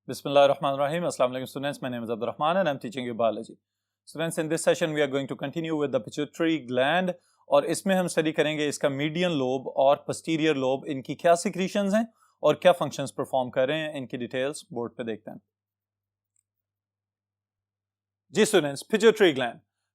Bismillahirrahmanirrahim. Assalamu alaikum students. My name is Abdul Rahman and I'm teaching you biology. Students, in this session we are going to continue with the pituitary gland और इसमें हम study करेंगे इसका median lobe और posterior lobe, इनकी क्या secretions हैं और क्या फंक्शंस परफॉर्म कर रहे हैं, इनकी डिटेल्स बोर्ड पे देखते हैं। जी स्टूडेंट्स,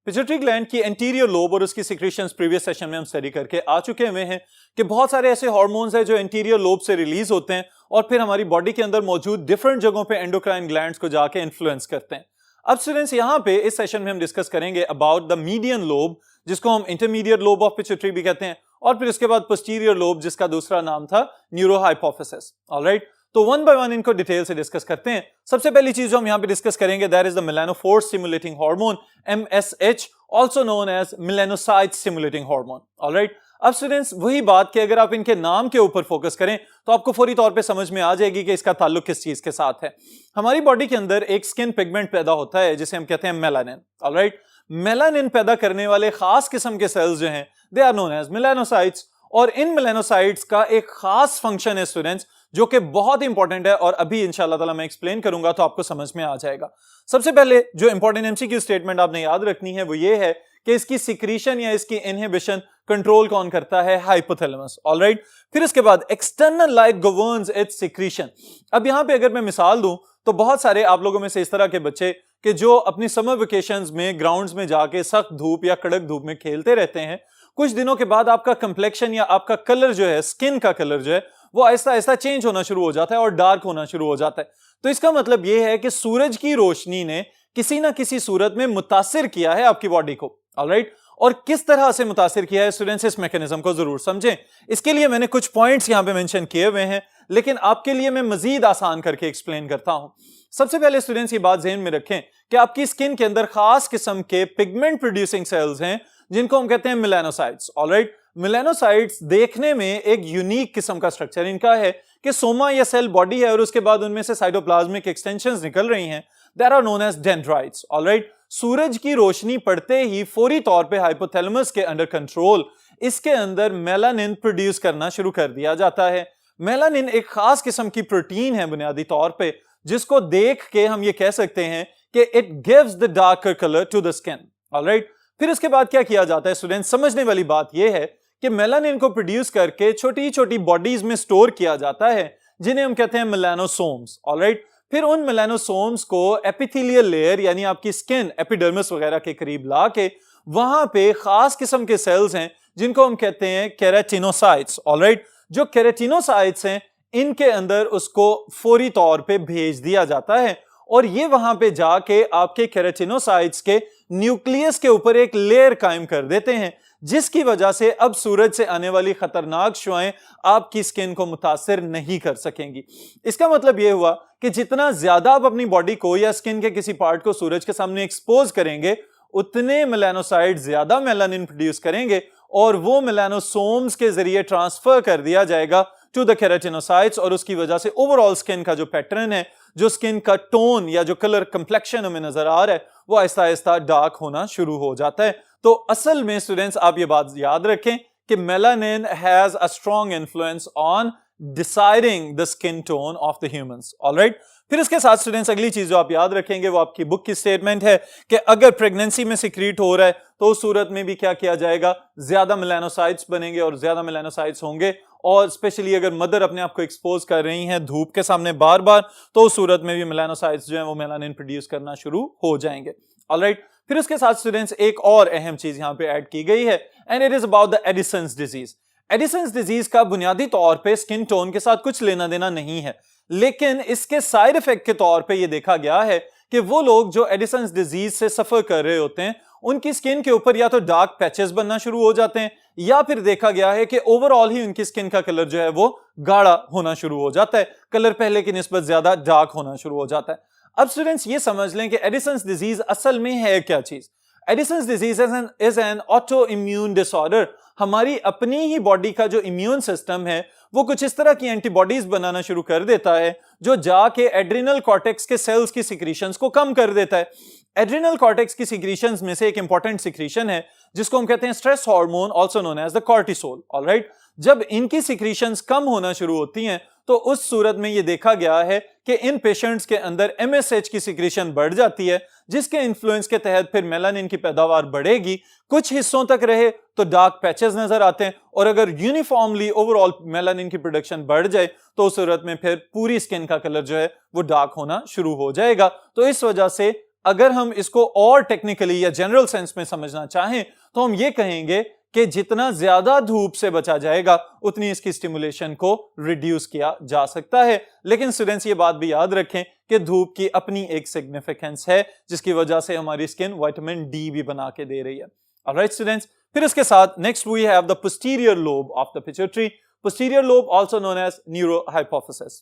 पिट्यूटरी ग्लैंड की एंटीरियर लोब और उसकी सिक्रीशंस प्रीवियस सेशन में हम स्टडी करके आ चुके हुए हैं कि बहुत सारे ऐसे हार्मोन्स हैं जो एंटीरियर लोब से रिलीज होते हैं और फिर हमारी बॉडी के अंदर मौजूद डिफरेंट जगहों पे एंडोक्राइन ग्लैंड्स को जाके इन्फ्लुएंस करते हैं। अब स्टूडेंट्स यहां पे इस सेशन में हम डिस्कस करेंगे अबाउट द मीडियन लोब, जिसको हम इंटरमीडिएट लोब ऑफ पिट्यूटरी भी कहते हैं, और फिर उसके बाद पोस्टीरियर लोब जिसका दूसरा नाम था न्यूरोहाइपोफिसिस। ऑलराइट, तो वन बाय वन इनको डिटेल से डिस्कस करते हैं। सबसे पहली चीज जो हम यहां पे डिस्कस करेंगे that is the melanophore stimulating hormone, MSH, also known as melanocyte stimulating hormone. Alright, अब स्टूडेंट्स वही बात कि अगर आप इनके नाम के ऊपर फोकस करें तो आपको फौरी तौर पे समझ में आ जाएगी कि इसका ताल्लुक किस चीज के साथ है। हमारी बॉडी के अंदर एक स्किन पिगमेंट पैदा होता है जिसे हम कहते हैं मेलानिन। ऑलराइट, मेलानिन पैदा करने वाले खास किस्म के सेल्स जो हैं they are known as melanocytes, और इन मेलानोसाइट्स का एक खास फंक्शन है स्टूडेंट्स जो कि बहुत इंपॉर्टेंट है और अभी इंशाल्लाह ताला मैं एक्सप्लेन करूंगा तो आपको समझ में आ जाएगा। सबसे पहले जो इंपॉर्टेंट एमसीक्यू स्टेटमेंट आपने याद रखनी है वो ये है कि इसकी सिक्रीशन या इसकी इनहिबिशन कंट्रोल कौन करता है? हाइपोथैलेमस। ऑलराइट, फिर इसके बाद external light governs it's secretion. अब यहां पे अगर मैं मिसाल दूं तो बहुत सारे आप लोगों में से इस तरह के बच्चे कि जो अपनी समर वेकेशंस में ग्राउंड्स में जाके सख्त धूप या कड़क धूप में खेलते रहते हैं, कुछ दिनों के बाद आपका कंप्लेक्शन या आपका कलर जो है, स्किन का कलर जो है वो ऐसा ऐसा चेंज होना शुरू हो जाता है और डार्क होना शुरू हो जाता है। तो इसका मतलब यह है कि सूरज की रोशनी ने किसी ना किसी सूरत में मुतासिर किया है आपकी बॉडी को। ऑलराइट, और किस तरह से मुतासिर किया है स्टूडेंट्स, इस मैकेनिज्म को जरूर समझें। इसके लिए मैंने कुछ पॉइंट्स यहां पे मेंशन किए हुए हैं, लेकिन आपके लिए मैं मजीद आसान करके एक्सप्लेन करता हूं। सबसे पहले स्टूडेंट्स ये बात ज़हन में रखें कि आपकी स्किन के अंदर खास किस्म के पिगमेंट प्रोड्यूसिंग सेल्स हैं जिनको हम कहते हैं मेलानोसाइट्स। ऑलराइट, मेलानोसाइट्स देखने में एक यूनिक किस्म का स्ट्रक्चर इनका है कि सोमा या सेल बॉडी है और उसके बाद उनमें से साइटोप्लाज्मिक एक्सटेंशंस निकल रही हैं, that are known as dendrites. Alright, सूरज की रोशनी पड़ते ही फौरी तौर पे हाइपोथैलेमस के अंडर कंट्रोल इसके अंदर मेलानिन प्रोड्यूस करना शुरू कर दिया जाता है। मेलानिन एक खास किस्म की प्रोटीन है बुनियादी तौर पे, जिसको देख के हम ये कह सकते हैं कि it gives the darker colour to the skin. Alright, फिर उसके बाद क्या किया जाता है स्टूडेंट, समझने वाली बात यह है कि मेलानिन को प्रोड्यूस करके छोटी छोटी बॉडीज में स्टोर किया जाता है जिन्हें हम कहते हैं मेलानोसोम्स। ऑलराइट, फिर उन मेलानोसोम्स को एपिथेलियल लेयर यानी आपकी स्किन एपिडर्मिस वगैरह के करीब ला के वहां पे खास किस्म के सेल्स हैं जिनको हम कहते हैं केराटिनोसाइट्स। ऑलराइट, जो केराटिनोसाइट्स हैं इनके अंदर उसको फौरी तौर पे भेज दिया जाता है और ये वहां पे जाके आपके केराटिनोसाइट्स के न्यूक्लियस के ऊपर एक लेयर कायम कर देते हैं, जिसकी वजह से अब सूरज से आने वाली खतरनाक शुआएं आपकी स्किन को मुतासिर नहीं कर सकेंगी। इसका मतलब यह हुआ कि जितना ज्यादा आप अपनी बॉडी को या स्किन के किसी पार्ट को सूरज के सामने एक्सपोज करेंगे उतने मेलानोसाइट ज्यादा मेलानिन प्रोड्यूस करेंगे और वो मेलानोसोम्स के जरिए ट्रांसफर कर दिया जाएगा टू द केराटिनोसाइट्स और उसकी वजह से ओवरऑल स्किन का जो पैटर्न है, जो स्किन का टोन या जो कलर कंप्लेक्शन हमें नजर आ रहा है वो आहिस्ता आहिस्ता डार्क होना शुरू हो जाता है। तो असल में स्टूडेंट्स आप ये बात याद रखें कि melanin has a strong influence on deciding the skin tone of the humans. Alright, फिर इसके साथ स्टूडेंट्स अगली चीज जो आप याद रखेंगे वो आपकी बुक की स्टेटमेंट है कि अगर प्रेगनेंसी में सिक्रीट हो रहा है तो उस सूरत में भी क्या किया जाएगा, ज्यादा मेलानोसाइट्स बनेंगे और ज्यादा मेलानोसाइट्स होंगे, और स्पेशली अगर मदर अपने आप को एक्सपोज कर रही हैं धूप के सामने बार बार तो उस सूरत में भी मेलानोसाइट्स जो है वो मेलानिन प्रोड्यूस करना शुरू हो जाएंगे। ऑलराइट, फिर उसके साथ स्टूडेंट्स एक और अहम चीज यहां पे ऐड की गई है and it is about the Edison's disease. Edison's disease का बुनियादी तौर पे स्किन टोन के साथ कुछ लेना देना नहीं है, लेकिन इसके साइड इफेक्ट के तौर पे ये देखा गया है कि वो लोग जो एडिसन्स डिजीज से सफर कर रहे होते हैं उनकी स्किन के ऊपर या तो डार्क पैचेस बनना शुरू हो जाते हैं या फिर देखा गया है कि ओवरऑल ही उनकी स्किन का कलर जो है वो गाढ़ा होना शुरू हो जाता है, कलर पहले की निस्बत ज्यादा डार्क होना शुरू हो जाता है। अब स्टूडेंट्स ये समझ लें कि एडिसन्स डिजीज असल में है क्या चीज। Edison's disease is an auto immune disorder. हमारी अपनी ही बॉडी का जो इम्यून सिस्टम है वो कुछ इस तरह की एंटीबॉडीज बनाना शुरू कर देता है जो जाके एड्रिनल कॉर्टेक्स के सेल्स की सिक्रीशंस को कम कर देता है। एड्रिनल कॉर्टेक्स की सिक्रीशंस में से एक इंपॉर्टेंट सिक्रीशन है जिसको हम कहते हैं stress hormone, also known as the cortisol. Alright, जब इनकी सिक्रीशंस कम होना शुरू होती हैं तो उस सूरत में यह देखा गया है कि इन पेशेंट्स के अंदर MSH की सिक्रीशन बढ़ जाती है, जिसके इन्फ्लुएंस के तहत फिर मेलानिन की पैदावार बढ़ेगी, कुछ हिस्सों तक रहे तो डार्क पैचेस नजर आते हैं, और अगर यूनिफॉर्मली ओवरऑल मेलानिन की प्रोडक्शन बढ़ जाए तो उस सूरत में फिर पूरी स्किन का कलर जो है वो डार्क होना शुरू हो जाएगा। तो इस वजह से अगर हम इसको और टेक्निकली या जनरल सेंस में समझना चाहें तो हम ये कहेंगे कि जितना ज्यादा धूप से बचा जाएगा उतनी इसकी स्टिमुलेशन को रिड्यूस किया जा सकता है। लेकिन स्टूडेंट्स ये बात भी याद रखें कि धूप की अपनी एक सिग्निफिकेंस है, जिसकी वजह से हमारी स्किन विटामिन डी भी बना के दे रही है। ऑलराइट स्टूडेंट्स, फिर इसके साथ next we have the posterior lobe of the pituitary, posterior lobe also known as neurohypophysis.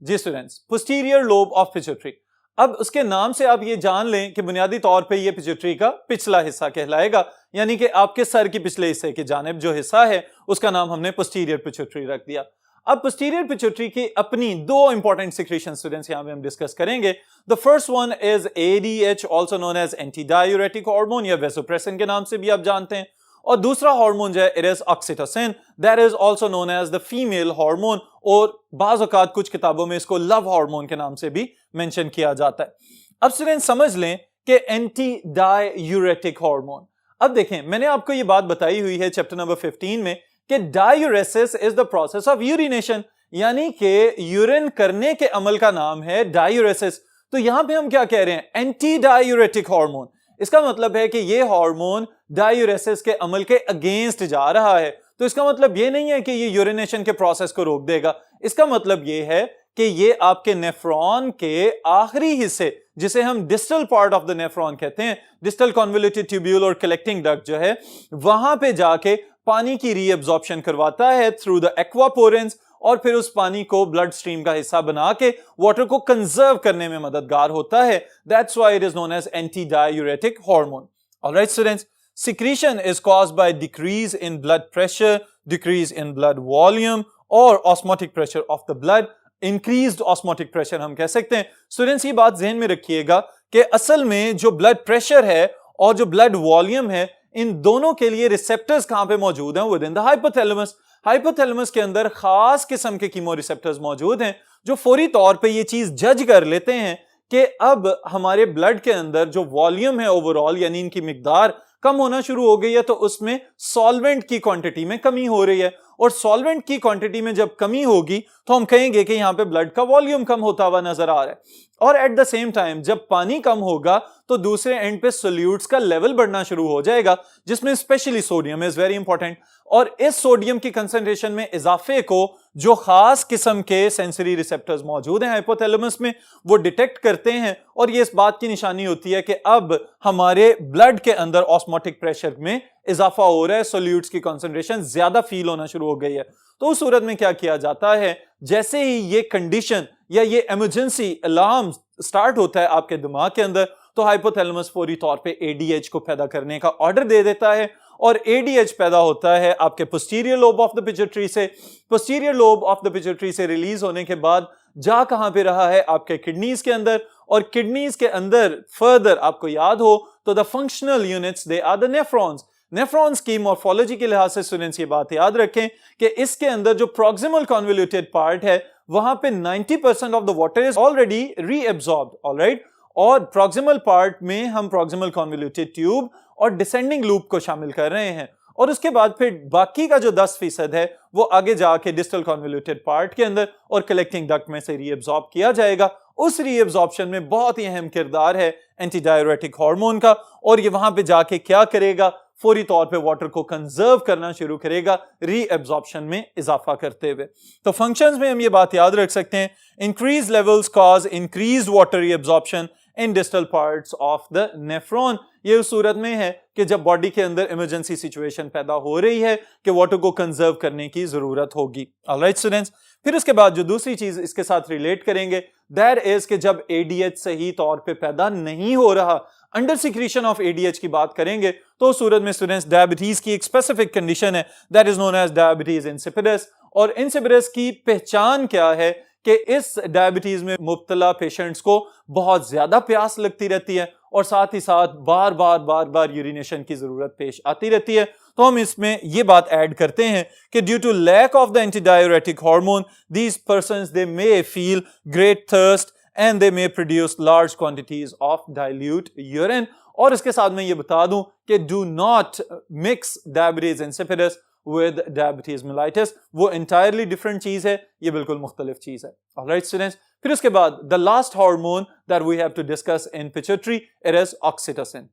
जी students, posterior lobe of pituitary, अब उसके नाम से आप ये जान लें कि बुनियादी तौर पे ये पिट्यूटरी का पिछला हिस्सा कहलाएगा, यानी कि आपके सर की पिछले हिस्से की जानिब जो हिस्सा है उसका नाम हमने पोस्टीरियर पिट्यूटरी रख दिया। अब पोस्टीरियर पिट्यूटरी की अपनी दो इंपॉर्टेंट सिक्रीशन स्टूडेंट्स यहां पे हम डिस्कस करेंगे। The first one is ADH also known as antidiuretic hormone या वेसोप्रेसिन के नाम से भी आप जानते हैं, और दूसरा हार्मोन जो है it is oxytocin, that is also known as the female hormone, और बाज़ औक़ात कुछ किताबों में इसको लव हार्मोन के नाम से भी मेंशन किया जाता है। अब स्टूडेंट समझ लें कि एंटी डायूरेटिक हार्मोन, अब देखें मैंने आपको ये बात बताई हुई है चैप्टर नंबर 15 में कि diuresis is the process of urination, यानी कि यूरिन करने के अमल का नाम है डायूरेसिस। तो यहां पे हम क्या कह रहे हैं, एंटी डायूरेटिक हार्मोन, इसका मतलब है कि ये हार्मोन डायूरेसिस के अमल के अगेंस्ट जा रहा है। तो इसका मतलब ये नहीं है कि ये यूरिनेशन के प्रोसेस को रोक देगा, इसका मतलब ये है कि ये आपके नेफ्रॉन के आखिरी हिस्से, जिसे हम distal part of the nephron कहते हैं, डिस्टल कन्वोल्यूटेड ट्यूब्यूल और कलेक्टिंग डक्ट जो है, वहां पे जाके पानी की रीअब्जॉर्प्शन करवाता है थ्रू द एक्वापोरेंस, और फिर उस पानी को ब्लड स्ट्रीम का हिस्सा बना के वाटर को कंजर्व करने में मददगार होता है। That's why it is known as antidiuretic hormone. Alright students, secretion is caused by decrease in blood pressure, decrease in blood volume or osmotic pressure of the blood, increased osmotic pressure हम कह सकते हैं। Students ये बात ज़हन में रखिएगा कि असल में जो ब्लड प्रेशर है और जो ब्लड वॉल्यूम है, इन दोनों के लिए रिसेप्टर्स कहां पे मौजूद हैं, with in the hypothalamus. Hypothalamus के अंदर खास किस्म के कीमो रिसेप्टर्स मौजूद हैं जो फौरी तौर पे ये चीज जज कर लेते हैं कि अब हमारे ब्लड के अंदर जो वॉल्यूम है ओवरऑल, यानी इनकी मिकदार कम होना शुरू हो गई है, तो उसमें सॉल्वेंट की क्वांटिटी में कमी हो रही है, और सॉल्वेंट की क्वांटिटी में जब कमी होगी तो हम कहेंगे कि यहां पे ब्लड का वॉल्यूम कम होता हुआ नजर आ रहा है। और एट द सेम टाइम जब पानी कम होगा तो दूसरे एंड पे सोल्यूट्स का लेवल बढ़ना शुरू हो जाएगा, जिसमें specially sodium is very important, और इस सोडियम की कंसंट्रेशन में इजाफे को जो खास किस्म के सेंसरी रिसेप्टर्स मौजूद हैं हाइपोथैलेमस में, वो डिटेक्ट करते हैं, और ये इस बात की निशानी होती है कि अब हमारे ब्लड के अंदर ऑस्मोटिक प्रेशर में इजाफा हो रहा है, सोल्यूट्स की कंसंट्रेशन ज्यादा फील होना शुरू हो गई है। तो उस सूरत में क्या किया जाता है, जैसे ही ये कंडीशन या ये इमरजेंसी अलार्म स्टार्ट होता है आपके दिमाग के अंदर, तो हाइपोथैलेमस फौरी तौर पे ADH को पैदा करने का ऑर्डर दे देता है, और ADH पैदा होता है आपके posterior lobe of the pituitary से। Posterior lobe of the pituitary से रिलीज होने के बाद जा कहां पे रहा है, आपके किडनीज के अंदर, और किडनीज के अंदर फर्दर आपको याद हो तो the functional units they are the nephrons. Nephrons की मॉर्फोलॉजी के लिहाज से स्टूडेंट्स ये बात याद रखें कि इसके अंदर जो प्रॉक्सिमल कन्वोल्यूटेड पार्ट है वहां पे 90% of the water is already reabsorbed, alright, और प्रॉक्सिमल पार्ट में हम प्रॉक्सिमल कन्वोल्यूटेड ट्यूब और डिसेंडिंग लूप को शामिल कर रहे हैं, और उसके बाद फिर बाकी का जो 10% है वो आगे जाके डिस्टल कन्वोल्यूटेड पार्ट के अंदर और कलेक्टिंग डक्ट में से रीएब्सॉर्ब किया जाएगा। उस रीएब्सॉर्प्शन में बहुत ही अहम किरदार है एंटी डायूरेटिक हार्मोन का, और ये वहां पे जाके क्या करेगा, फौरी तौर पे वाटर को कंजर्व करना शुरू करेगा रीएब्सॉर्प्शन में इजाफा करते हुए। तो फंक्शंस में हम ये बात याद रख सकते हैं, increase levels cause increased water reabsorption in distal parts of the nephron. ये उस सूरत में है कि जब बॉडी के अंदर इमरजेंसी सिचुएशन पैदा हो रही है कि वाटर को कंजर्व करने की जरूरत होगी। ऑलराइट स्टूडेंट्स, फिर उसके बाद जो दूसरी चीज इसके साथ रिलेट करेंगे दैट इज कि जब ADH सही तौर पे पैदा नहीं हो रहा, अंडर सिक्रीशन ऑफ ADH की बात करेंगे तो उस सूरत में स्टूडेंट्स डायबिटीज की एक स्पेसिफिक कंडीशन है that is known as diabetes insipidus. और इंसिपिडस की पहचान क्या है कि इस डायबिटीज में मुब्तला पेशेंट्स को बहुत ज्यादा प्यास लगती रहती है और साथ ही साथ बार बार यूरिनेशन की जरूरत पेश आती रहती है। तो हम इसमें ये बात ऐड करते हैं कि due to lack of the antidiuretic hormone these persons they may feel great thirst and they may produce large quantities of dilute urine. और इसके साथ में ये बता दूं कि do not mix diabetes insipidus with diabetes mellitus, वो entirely different चीज है, ये बिल्कुल मुख्तलिफ चीज है। ऑलराइट स्टूडेंट्स, फिर उसके बाद the last hormone that we have to discuss in pituitary, it is oxytocin.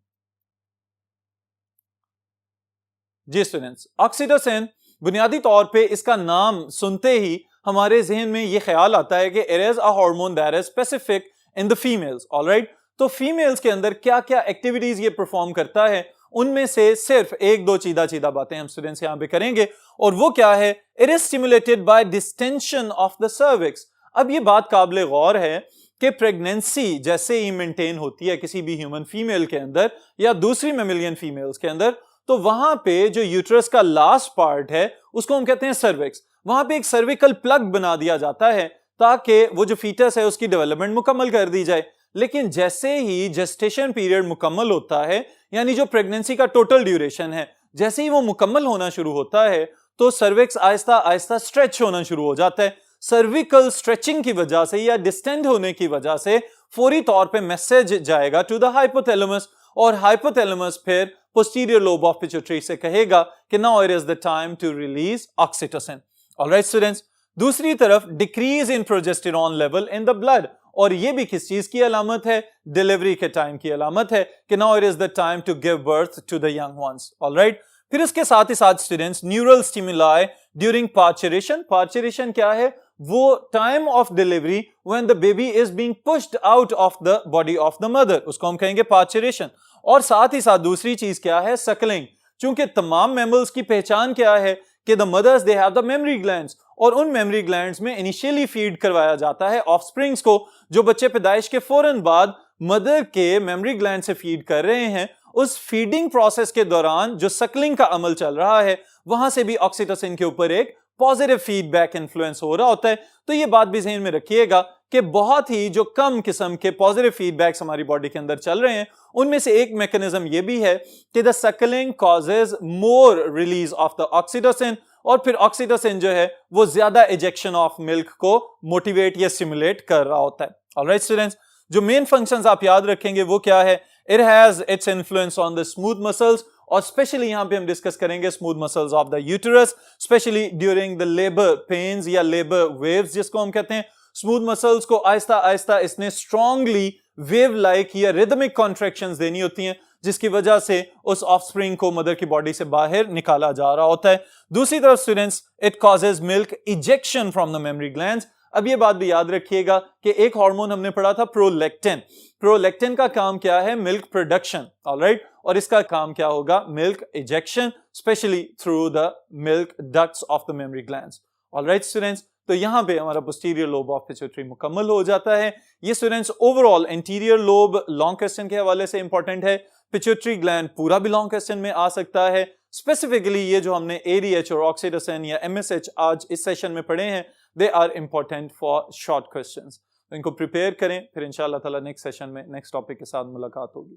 जी स्टूडेंट्स, ऑक्सीटोसिन बुनियादी तौर पे इसका नाम सुनते ही हमारे जहन में ये ख्याल आता है कि it is a hormone that is specific in the females. Alright, तो फीमेल्स के अंदर क्या क्या एक्टिविटीज ये परफॉर्म करता है, उनमें से सिर्फ एक दो चीदा बातें हम स्टूडेंट्स यहां पे करेंगे, और वो क्या है, it is stimulated by distension of the cervix. अब ये बात काबिल गौर है कि प्रेगनेंसी जैसे ही मेंटेन होती है किसी भी ह्यूमन फीमेल के अंदर या दूसरी मेमिलियन फीमेल्स के अंदर, तो वहां पे जो यूट्रस का लास्ट पार्ट है उसको हम कहते हैं सर्विक्स, वहां पे एक सर्विकल प्लग बना दिया जाता है ताकि वो जो फीटस है उसकी डेवलपमेंट मुकम्मल कर दी जाए। लेकिन जैसे ही जेस्टेशन पीरियड मुकम्मल होता है, यानी जो प्रेगनेंसी का टोटल ड्यूरेशन है, जैसे ही वो मुकम्मल होना शुरू होता है तो सर्विक्स आहिस्ता आहिस्ता स्ट्रेच होना शुरू हो जाता है। सर्विकल स्ट्रेचिंग की वजह से या डिस्टेंड होने की वजह से फौरी तौर पे मैसेज जाएगा टू द हाइपोथैलेमस, और हाइपोथैलेमस फिर पोस्टीरियर लोब ऑफ पिट्यूटरी से कहेगा कि now it is the time to release oxytocin. Alright students, दूसरी तरफ decrease in progesterone level in the blood, और ये भी किस चीज की अलामत है, डिलीवरी के टाइम की अलामत है कि now it is the time to give birth to the young ones. Alright, फिर इसके साथ ही साथ students neural stimuli during parturition. Parturition क्या है, वो time of delivery when the baby is being pushed out of the body of the mother, उसको हम कहेंगे पार्चुरेशन। और साथ ही साथ दूसरी चीज क्या है, सकलिंग। चूंकि तमाम मैमल्स की पहचान क्या है कि the mothers they have the mammary glands, और उन मेमोरी ग्लैंड्स में इनिशियली फीड करवाया जाता है ऑफस्प्रिंग्स को, जो बच्चे पैदाइश के फौरन बाद मदर के मेमोरी ग्लैंड से फीड कर रहे हैं। उस फीडिंग प्रोसेस के दौरान जो सकलिंग का अमल चल रहा है, वहां से भी ऑक्सीटोसिन के ऊपर एक पॉजिटिव फीडबैक इन्फ्लुएंस हो रहा होता है। तो ये बात भी ध्यान में रखिएगा कि बहुत ही जो कम किस्म के पॉजिटिव फीडबैक्स हमारी बॉडी के अंदर चल रहे हैं, उनमें से एक मैकेनिज्म ये भी है कि the Suckling causes more release of the oxytocin, और फिर ऑक्सीटोसिन जो है वो ज्यादा इजेक्शन ऑफ मिल्क को मोटिवेट या स्टिमुलेट कर रहा होता है। ऑलराइट स्टूडेंट्स, जो मेन फंक्शंस आप याद रखेंगे वो क्या है, it has its influence on the smooth muscles, और स्पेशली यहां पे हम डिस्कस करेंगे smooth muscles of the uterus, specially during the labour pains या लेबर वेव्स जिसको हम कहते हैं। स्मूथ मसल्स को आहिस्ता आहिस्ता इसने स्ट्रांगली वेव लाइक या रिदमिक कॉन्ट्रैक्शंस देनी होती हैं, जिसकी वजह से उस ऑफस्प्रिंग को मदर की बॉडी से बाहर निकाला जा रहा होता है। दूसरी तरफ students, it causes milk ejection from the mammary glands. अब ये बात भी याद रखिएगा कि एक हार्मोन हमने पढ़ा था प्रोलैक्टिन। प्रोलैक्टिन का काम क्या है, मिल्क प्रोडक्शन। ऑलराइट, और इसका काम क्या होगा, milk ejection, specially through the milk ducts of the mammary glands. Alright students, तो यहां पे हमारा पोस्टीरियर लोब ऑफ पिट्यूटरी मुकम्मल हो जाता है। ये students overall anterior lobe long question के हवाले से इंपॉर्टेंट है, पिट्यूटरी ग्लैंड पूरा भी लॉन्ग क्वेश्चन में आ सकता है। स्पेसिफिकली ये जो हमने एडीएच और ऑक्सीटोसिन या एमएसएच आज इस सेशन में पढ़े हैं, they are important for short questions. तो इनको प्रिपेयर करें, फिर इंशाल्लाह ताला नेक्स्ट सेशन में नेक्स्ट टॉपिक के साथ मुलाकात होगी।